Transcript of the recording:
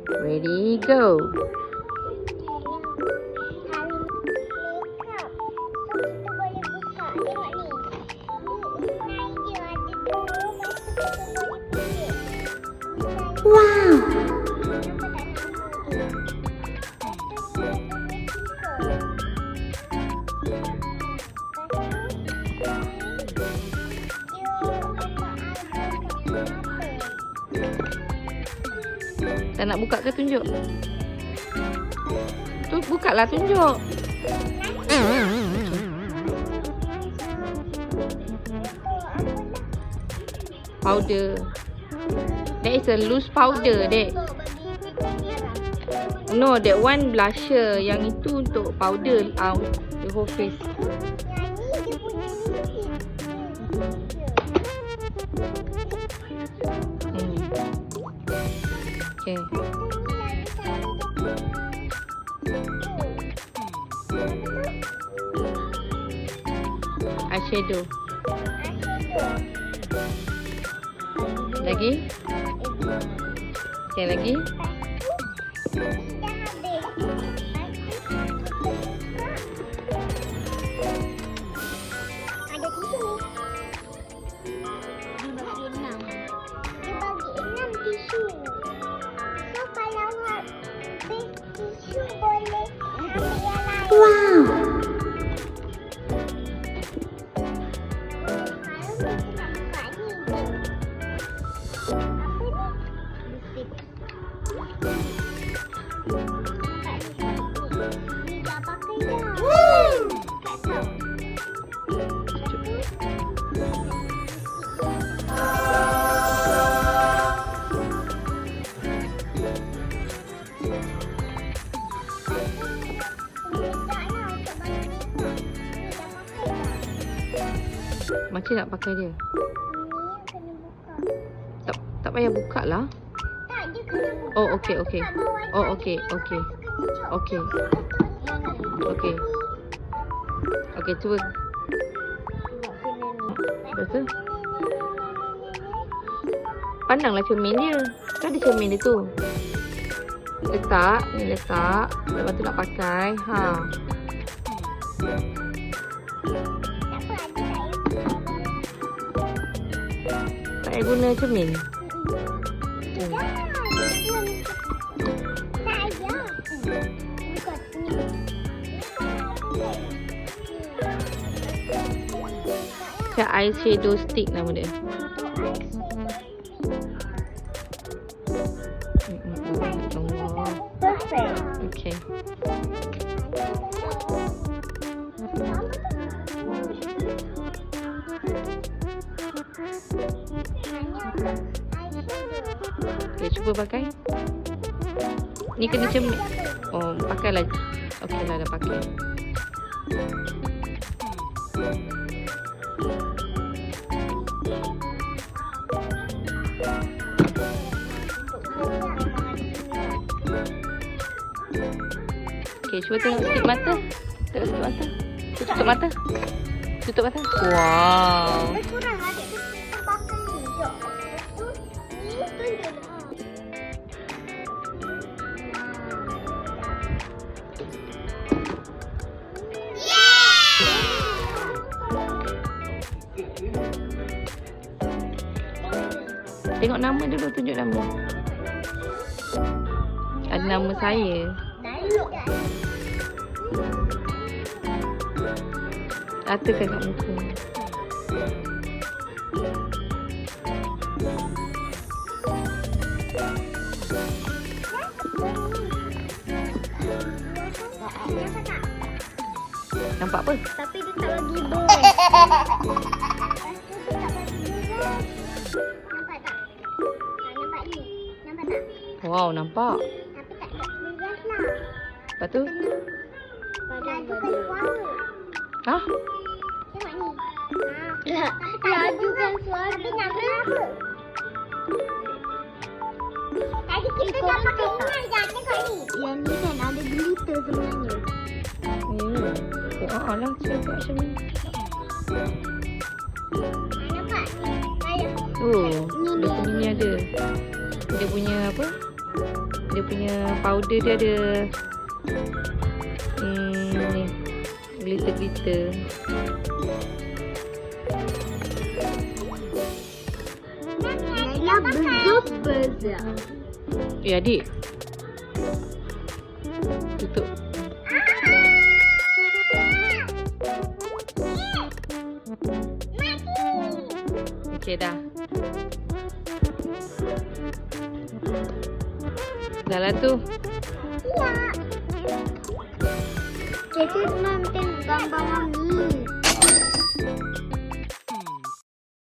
Ready, go. Wow. Tak nak buka ke tunjuk? Tu buka lah, tunjuk. Powder. That is a loose powder, dek. No, that one blusher. Yang itu untuk powder the whole face. Okay. Eyeshadow. Lagi? Okay, lagi? Ada di sini. Dia bagi 6. Dia bagi 6 tisu. So kalau habis tisu boleh ambil yang lain. Wow. Macam nak pakai dia? Ni kena buka. Tak payah buka lah. Tak, dia kena buka. Oh, okey, okey. Kat bawah Oh, tadi, okey, lepas okey. tu kena cop. Okey. Yang ni. Okey. Okey, cuba. Tengok kena ni. Lepas tu, pandanglah cermin dia. Kan ada cermin dia tu. Letak, ni letak. Lepas tu nak pakai. Ha. Tak payah guna cermin. Macam eyeshadow stick nama dia. Perfect. Okay. Okay, cuba pakai. Ni kena cermin. Oh, pakai lagi. Okay lah, dah pakai. Okay, cuba tengok sikit mata. Tengok sikit mata. Tutup mata. Tutup mata. Wow. Kurang adik kita pakai ni. Jom. Ni tunjuk. Tengok nama dulu, tunjuk nama. Ada nama saya. Ratakan kat muka. Nampak apa? Tapi dia tak bagi bol. Nampak tak? Nampak ni. Nampak tak? Wow, nampak. Tapi tak beras lah. Lepas tu? Laju kan suara. Hah? Tengok ni. Laju kan suara. Tapi nak berapa? Tadi kita dah pakai ingat je. Tengok ni. Yang ni kan ada glitter sebenarnya. Oh, alah, cuba macam ni. Nampak? Kayak Oh, dia punya ni ada. Dia punya apa? Dia punya powder dia ada ni, glitter-glitter. Naya berzubazah. Adik. Tutup. Okey dah. Dah lah tu. Ya. Jadi nanti gambar mami.